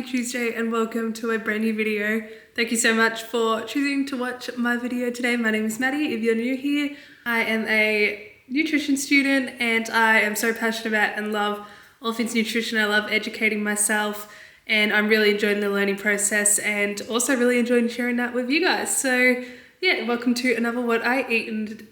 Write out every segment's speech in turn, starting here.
Tuesday and welcome to a brand new video. Thank you so much for choosing to watch my video today. My name is Maddie. If you're new here, I am a nutrition student and I am so passionate about and love all things nutrition. I love educating myself and I'm really enjoying the learning process and also really enjoying sharing that with you guys. So yeah, welcome to another What I Eat in,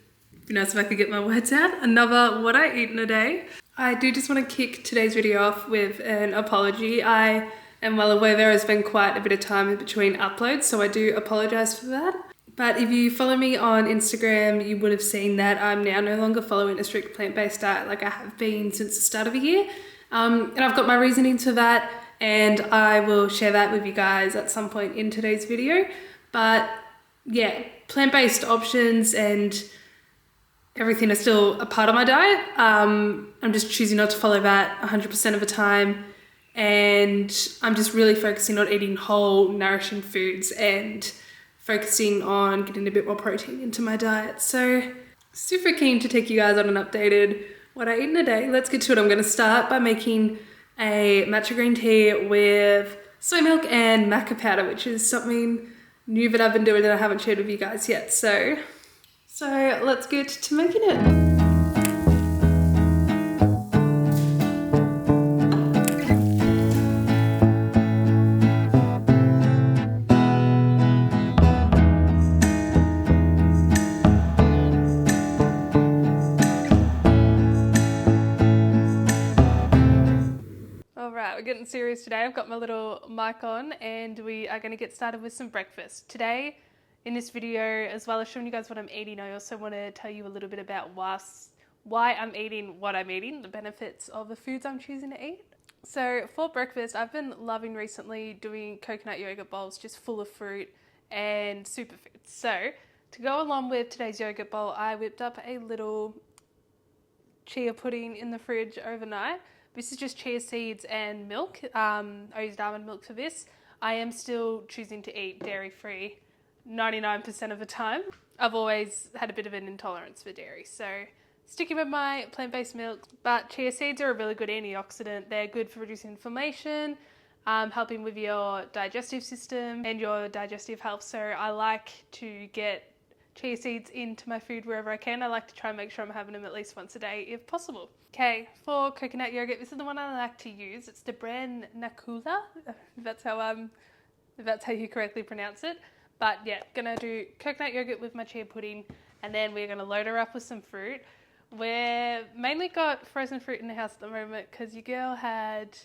if I could get my words out, another What I Eat in a Day. I do just want to kick today's video off with an apology. I am well aware there has been quite a bit of time in between uploads, so I do apologise for that. But if you follow me on Instagram, you would have seen that I'm now no longer following a strict plant-based diet like I have been since the start of the year. And I've got my reasoning to that, and I will share that with you guys at some point in today's video. But yeah, plant-based options and everything is still a part of my diet. I'm just choosing not to follow that 100% of the time. And I'm just really focusing on eating whole, nourishing foods and focusing on getting a bit more protein into my diet. So super keen to take you guys on an updated What I Eat in a Day. Let's get to it. I'm going to start by making a matcha green tea with soy milk and maca powder, which is something new that I've been doing that I haven't shared with you guys yet. So let's get to making it. Alright, we're getting serious today. I've got my little mic on and we are going to get started with some breakfast. Today, in this video, as well as showing you guys what I'm eating, I also want to tell you a little bit about why I'm eating what I'm eating, the benefits of the foods I'm choosing to eat. So for breakfast, I've been loving recently doing coconut yogurt bowls just full of fruit and superfoods. So to go along with today's yogurt bowl, I whipped up a little chia pudding in the fridge overnight. This is just chia seeds and milk. I used almond milk for this. I am still choosing to eat dairy-free 99% of the time. I've always had a bit of an intolerance for dairy, so sticking with my plant-based milk. But chia seeds are a really good antioxidant. They're good for reducing inflammation, helping with your digestive system and your digestive health. So I like to get chia seeds into my food wherever I can. I like to try and make sure I'm having them at least once a day if possible. Okay, for coconut yogurt, this is the one I like to use. It's the brand Nakula, if that's how you correctly pronounce it. But yeah, gonna do coconut yogurt with my chia pudding, and then we're gonna load her up with some fruit. We're mainly got frozen fruit in the house at the moment because your girl had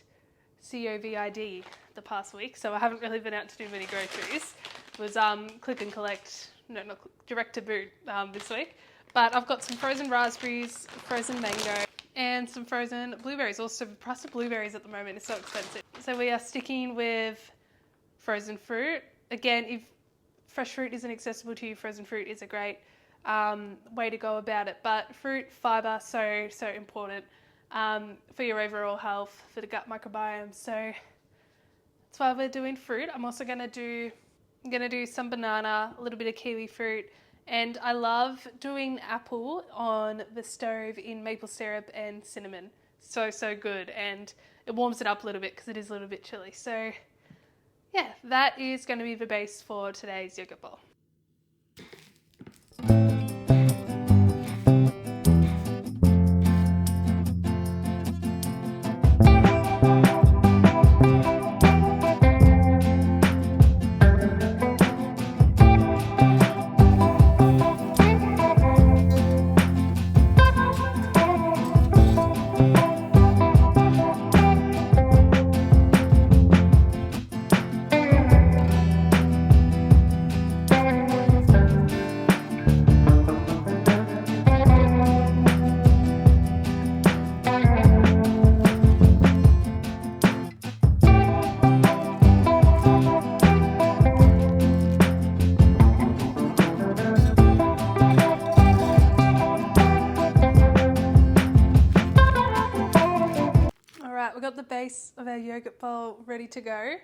COVID the past week, so I haven't really been out to do many groceries. It was click and collect, no, not direct to boot this week. But I've got some frozen raspberries, frozen mango, and some frozen blueberries. Also, the price of blueberries at the moment is so expensive. So we are sticking with frozen fruit. Again, if fresh fruit isn't accessible to you, frozen fruit is a great way to go about it. But fruit, fibre, so important for your overall health, for the gut microbiome. So that's why we're doing fruit. I'm also going to do some banana, a little bit of kiwi fruit, and I love doing apple on the stove in maple syrup and cinnamon. So good, and it warms it up a little bit because it is a little bit chilly. So yeah, that is going to be the base for today's yogurt bowl. Alright, we've got the base of our yogurt bowl ready to go.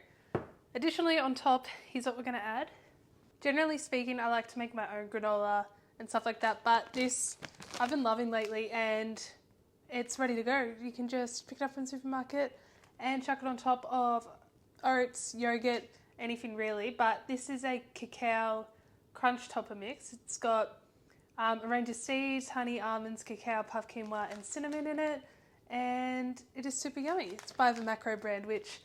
Additionally, on top, here's what we're going to add. Generally speaking, I like to make my own granola and stuff like that, but this I've been loving lately and it's ready to go. You can just pick it up from the supermarket and chuck it on top of oats, yogurt, anything really, but this is a cacao crunch topper mix. It's got a range of seeds, honey, almonds, cacao, puff quinoa and cinnamon in it, and it is super yummy. It's by the Macro brand, which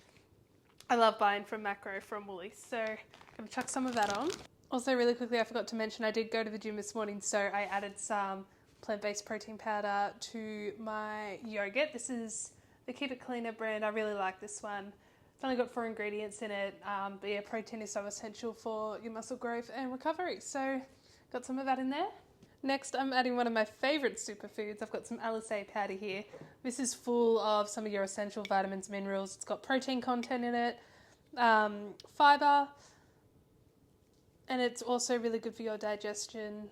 I love buying from Macro from Woolies, so I'm going to chuck some of that on. Also, really quickly, I forgot to mention I did go to the gym this morning, so I added some plant-based protein powder to my yogurt. This is the Keep It Cleaner brand. I really like this one. It's only got 4 ingredients in it, but yeah, protein is so essential for your muscle growth and recovery, so got some of that in there. Next, I'm adding one of my favourite superfoods. I've got some Alizé powder here. This is full of some of your essential vitamins, minerals. It's got protein content in it, fibre, and it's also really good for your digestion.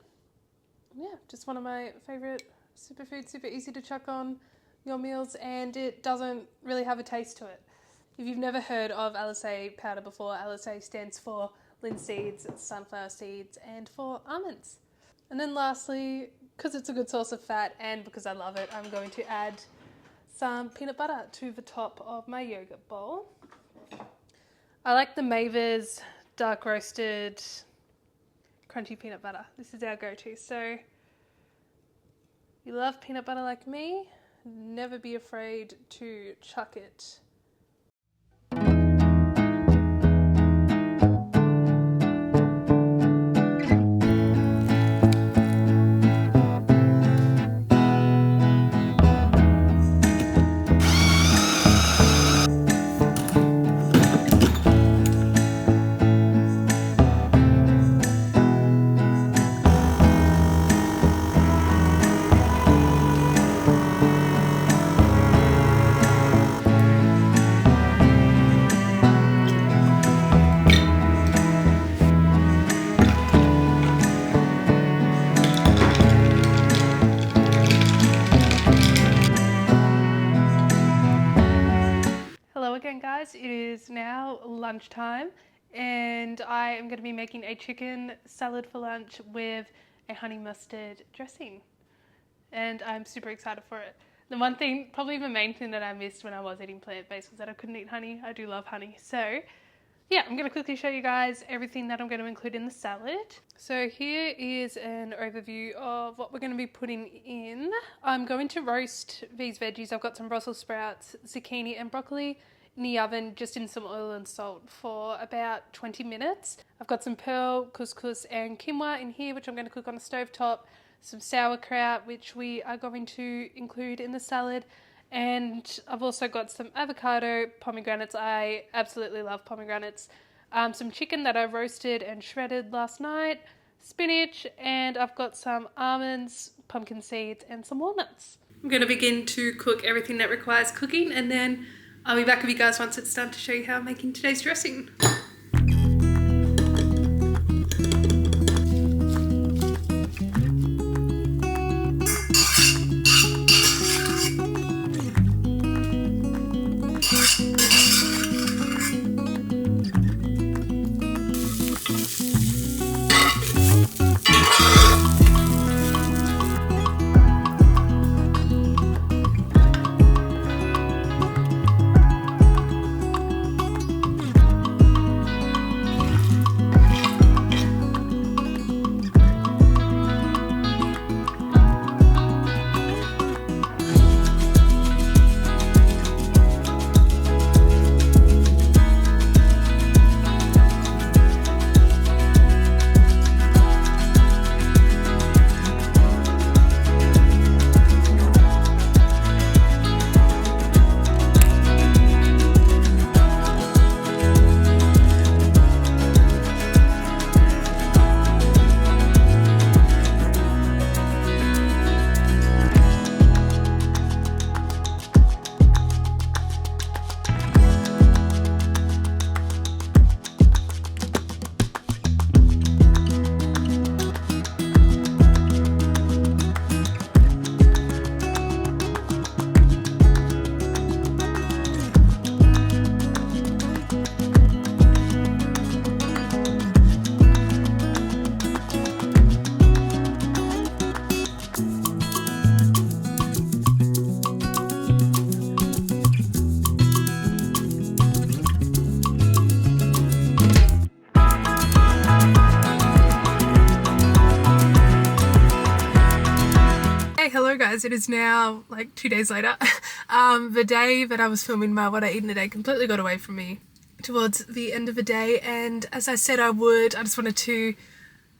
Yeah, just one of my favourite superfoods, super easy to chuck on your meals, and it doesn't really have a taste to it. If you've never heard of Alizé powder before, Alizé stands for linseeds, sunflower seeds, and for almonds. And then lastly, because it's a good source of fat and because I love it, I'm going to add some peanut butter to the top of my yogurt bowl. I like the Maver's dark roasted crunchy peanut butter. This is our go-to. So you love peanut butter like me, never be afraid to chuck it. Hello again, guys. It is now lunchtime and I am going to be making a chicken salad for lunch with a honey mustard dressing, and I'm super excited for it. The one thing, probably the main thing that I missed when I was eating plant-based was that I couldn't eat honey. I do love honey. So yeah, I'm going to quickly show you guys everything that I'm going to include in the salad. So here is an overview of what we're going to be putting in. I'm going to roast these veggies. I've got some Brussels sprouts, zucchini and broccoli in the oven, just in some oil and salt for about 20 minutes. I've got some pearl, couscous and quinoa in here, which I'm going to cook on a stovetop. Some sauerkraut, which we are going to include in the salad. And I've also got some avocado, pomegranates. I absolutely love pomegranates. Some chicken that I roasted and shredded last night, spinach, and I've got some almonds, pumpkin seeds, and some walnuts. I'm going to begin to cook everything that requires cooking, and then I'll be back with you guys once it's done to show you how I'm making today's dressing. guys, it is now like 2 days later. The day that I was filming my What I Eat in a Day completely got away from me towards the end of the day, and as I said I just wanted to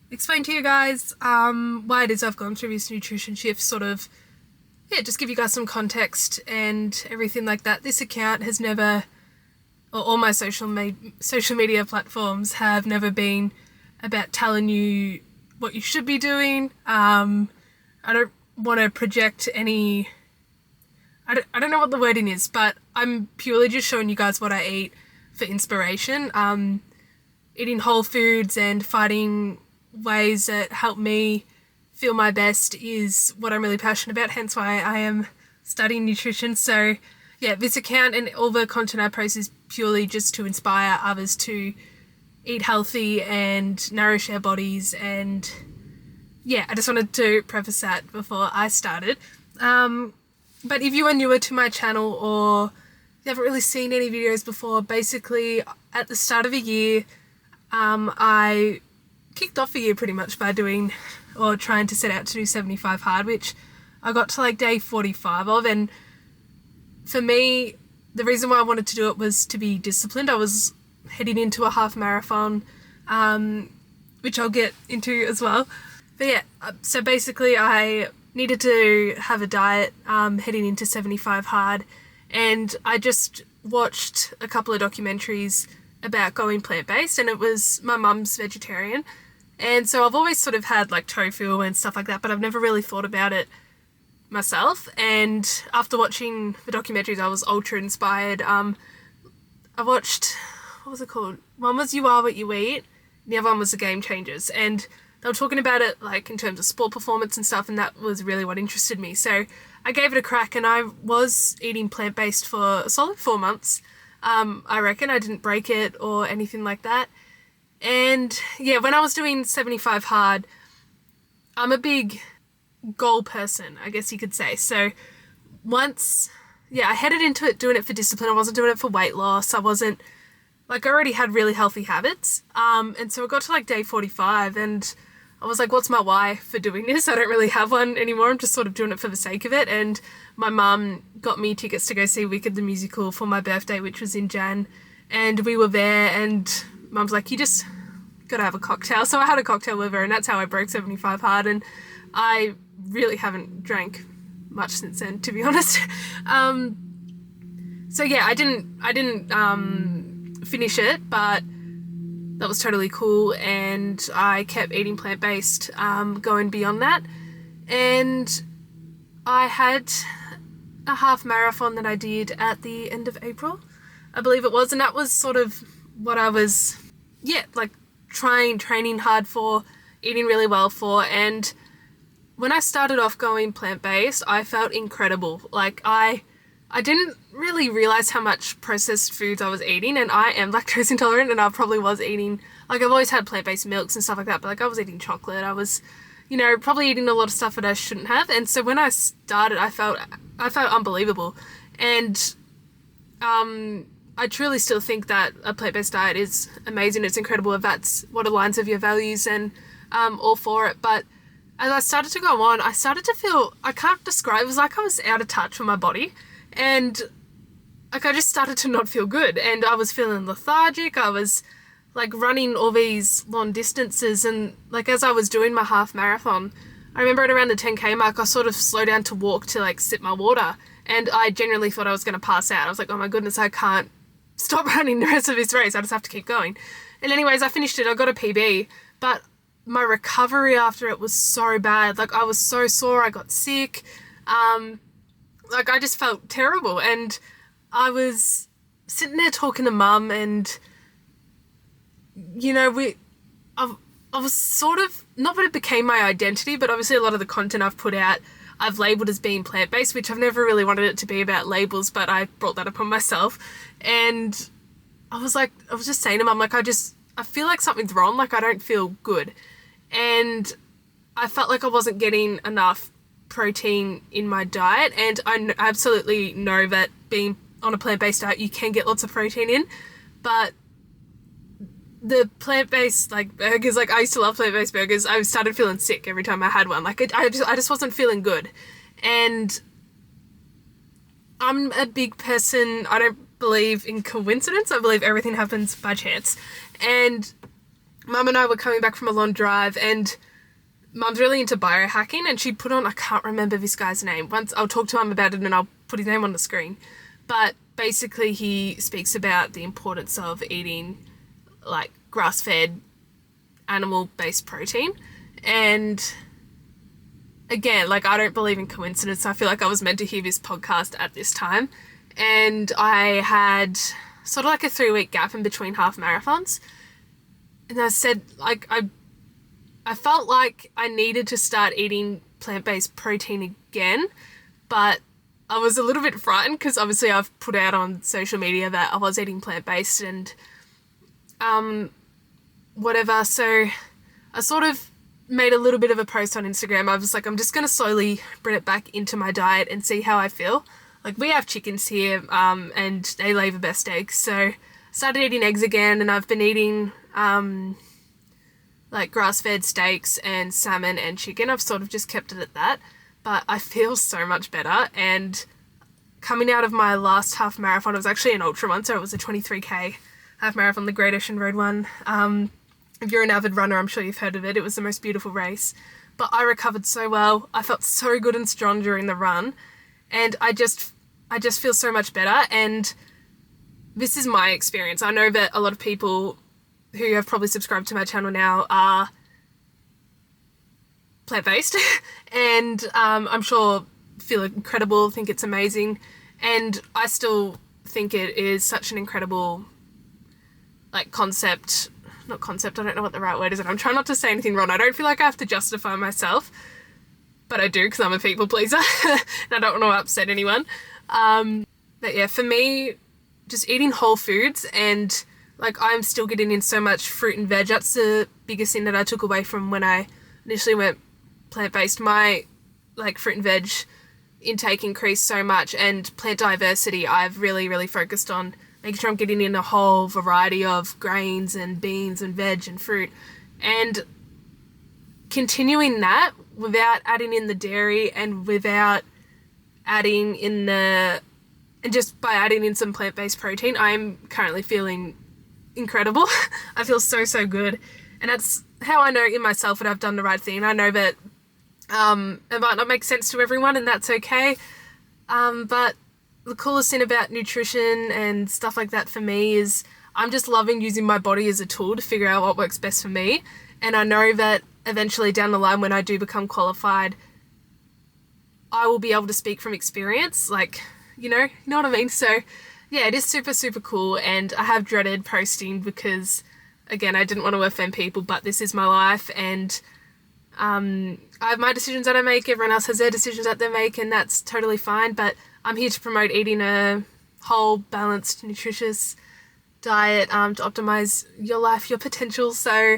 explain to you guys why it is I've gone through this nutrition shift, just give you guys some context and everything like that. This account has never, or all my social media platforms have never been about telling you what you should be doing. I don't want to project any, I don't know what the wording is, but I'm purely just showing you guys what I eat for inspiration. Eating whole foods and finding ways that help me feel my best is what I'm really passionate about, hence why I am studying nutrition. So yeah, this account and all the content I post is purely just to inspire others to eat healthy and nourish their bodies. And yeah, I just wanted to preface that before I started. But if you are newer to my channel or you haven't really seen any videos before, basically at the start of the year, I kicked off the year pretty much by doing or trying to set out to do 75 hard, which I got to like day 45 of. And for me, the reason why I wanted to do it was to be disciplined. I was heading into a half marathon, which I'll get into as well. But yeah, so basically I needed to have a diet heading into 75 hard, and I just watched a couple of documentaries about going plant-based, and it was, my mum's vegetarian, and so I've always sort of had like tofu and stuff like that, but I've never really thought about it myself. And after watching the documentaries, I was ultra inspired. I watched, what was it called? One was You Are What You Eat, and the other one was The Game Changers, and they were talking about it like in terms of sport performance and stuff, and that was really what interested me. So I gave it a crack, and I was eating plant-based for a solid 4 months. I reckon I didn't break it or anything like that. And yeah, when I was doing 75 hard, I'm a big goal person, I guess you could say. So I headed into it doing it for discipline. I wasn't doing it for weight loss. I already had really healthy habits. And so I got to like day 45 and I was like, what's my why for doing this? I don't really have one anymore. I'm just sort of doing it for the sake of it. And my mum got me tickets to go see Wicked the musical for my birthday, which was in Jan. And we were there, and mum's like, you just gotta have a cocktail. So I had a cocktail with her, and that's how I broke 75 hard. And I really haven't drank much since then, to be honest. So yeah, I didn't finish it, but that was totally cool, and I kept eating plant-based, going beyond that. And I had a half marathon that I did at the end of April, I believe it was, and that was sort of what I was, training hard for, eating really well for. And when I started off going plant-based, I felt incredible. Like, I didn't really realize how much processed foods I was eating, and I am lactose intolerant, and I probably was eating, I've always had plant-based milks and stuff like that, but I was eating chocolate. I was, probably eating a lot of stuff that I shouldn't have. And so when I started, I felt unbelievable. And I truly still think that a plant-based diet is amazing. It's incredible if that's what aligns with your values, and all for it. But as I started to go on, I started to feel, I can't describe, it was like I was out of touch with my body. And I just started to not feel good, and I was feeling lethargic. I was running all these long distances, and as I was doing my half marathon, I remember at around the 10k mark, I sort of slowed down to walk to sip my water, and I genuinely thought I was going to pass out. I was like, oh my goodness, I can't stop running the rest of this race. I just have to keep going. And anyways, I finished it. I got a PB, but my recovery after it was so bad. I was so sore. I got sick. I just felt terrible, and I was sitting there talking to mum, and I was sort of, not that it became my identity, but obviously a lot of the content I've put out, I've labelled as being plant-based, which I've never really wanted it to be about labels, but I brought that upon myself. And I was just saying to mum, I feel like something's wrong, I don't feel good. And I felt like I wasn't getting enough protein in my diet, and I absolutely know that being on a plant-based diet, you can get lots of protein in, but the plant-based burgers, I used to love plant-based burgers. I started feeling sick every time I had one. I just wasn't feeling good. And I'm a big person, I don't believe in coincidence, I believe everything happens by chance. And Mum and I were coming back from a long drive, and Mum's really into biohacking, and she put on, I can't remember this guy's name. Once I'll talk to Mum about it and I'll put his name on the screen. But basically he speaks about the importance of eating like grass-fed animal-based protein. And again, like, I don't believe in coincidence. I feel like I was meant to hear this podcast at this time. And I had sort of like a 3-week gap in between half marathons. And I said, like, I felt like I needed to start eating plant-based protein again, but I was a little bit frightened because obviously I've put out on social media that I was eating plant-based and whatever. So I sort of made a little bit of a post on Instagram. I was like, I'm just going to slowly bring it back into my diet and see how I feel. Like, we have chickens here and they lay the best eggs. So I started eating eggs again, and I've been eating like grass-fed steaks and salmon and chicken. I've sort of just kept it at that, but I feel so much better. And coming out of my last half marathon, it was actually an ultra one, so it was a 23k half marathon, the Great Ocean Road one. If you're an avid runner, I'm sure you've heard of it. It was the most beautiful race, but I recovered so well. I felt so good and strong during the run, and I just feel so much better. And this is my experience. I know that a lot of people who have probably subscribed to my channel now are plant-based and I'm sure feel incredible, think it's amazing, and I still think it is such an incredible like not concept, I don't know what the right word is, and I'm trying not to say anything wrong. I don't feel like I have to justify myself, but I do because I'm a people pleaser and I don't want to upset anyone. But yeah, for me, just eating whole foods, and like, I'm still getting in so much fruit and veg. That's the biggest thing that I took away from when I initially went plant-based. My like fruit and veg intake increased so much, and plant diversity, I've really focused on making sure I'm getting in a whole variety of grains and beans and veg and fruit, and continuing that without adding in the dairy and without adding in and just by adding in some plant-based protein, I'm currently feeling incredible. I feel so good, and that's how I know in myself that I've done the right thing. I know that it might not make sense to everyone, and that's okay, but the coolest thing about nutrition and stuff like that for me is I'm just loving using my body as a tool to figure out what works best for me. And I know that eventually down the line, when I do become qualified, I will be able to speak from experience, like, you know what I mean? So yeah, it is super cool, and I have dreaded posting because, again, I didn't want to offend people, but this is my life, and I have my decisions that I make, everyone else has their decisions that they make, and that's totally fine. But I'm here to promote eating a whole, balanced, nutritious diet to optimize your life, your potential. So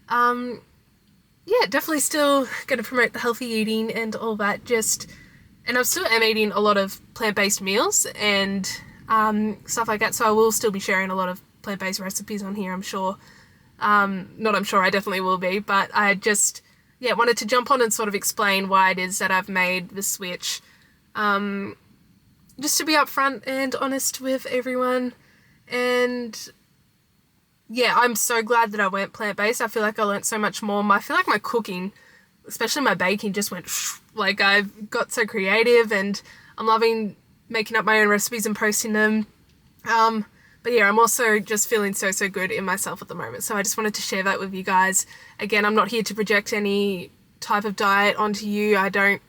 yeah, definitely still going to promote the healthy eating and all that. And I still am eating a lot of plant-based meals and stuff like that. So I will still be sharing a lot of plant-based recipes on here, I'm sure. I definitely will be. But I just, wanted to jump on and sort of explain why it is that I've made the switch. Just to be upfront and honest with everyone. And yeah, I'm so glad that I went plant-based. I feel like I learnt so much more. I feel like my cooking, especially my baking, just went like, I've got so creative, and I'm loving making up my own recipes and posting them. But yeah, I'm also just feeling so good in myself at the moment. So I just wanted to share that with you guys. Again, I'm not here to project any type of diet onto you. I don't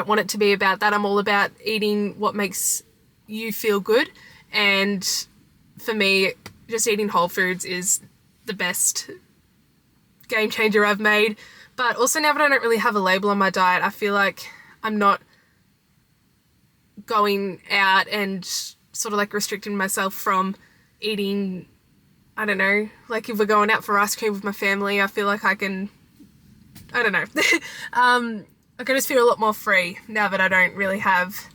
want it to be about that. I'm all about eating what makes you feel good. And for me, just eating whole foods is the best game changer I've made. But also, now that I don't really have a label on my diet, I feel like I'm not going out and sort of like restricting myself from eating, I don't know, like if we're going out for ice cream with my family, I feel like I can, I don't know. I can just feel a lot more free now that I don't really have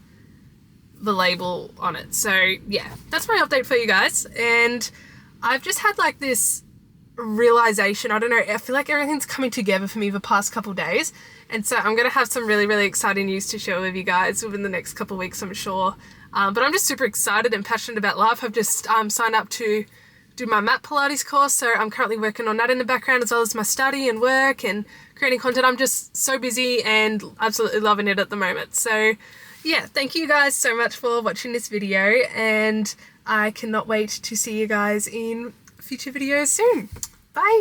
the label on it. So yeah, that's my update for you guys. And I've just had like this realization, I don't know, I feel like everything's coming together for me the past couple days, And so I'm going to have some really, really exciting news to share with you guys within the next couple of weeks, I'm sure. But I'm just super excited and passionate about life. I've just signed up to do my mat Pilates course, so I'm currently working on that in the background, as well as my study and work and creating content. I'm just so busy and absolutely loving it at the moment. So yeah, thank you guys so much for watching this video, and I cannot wait to see you guys in future videos soon.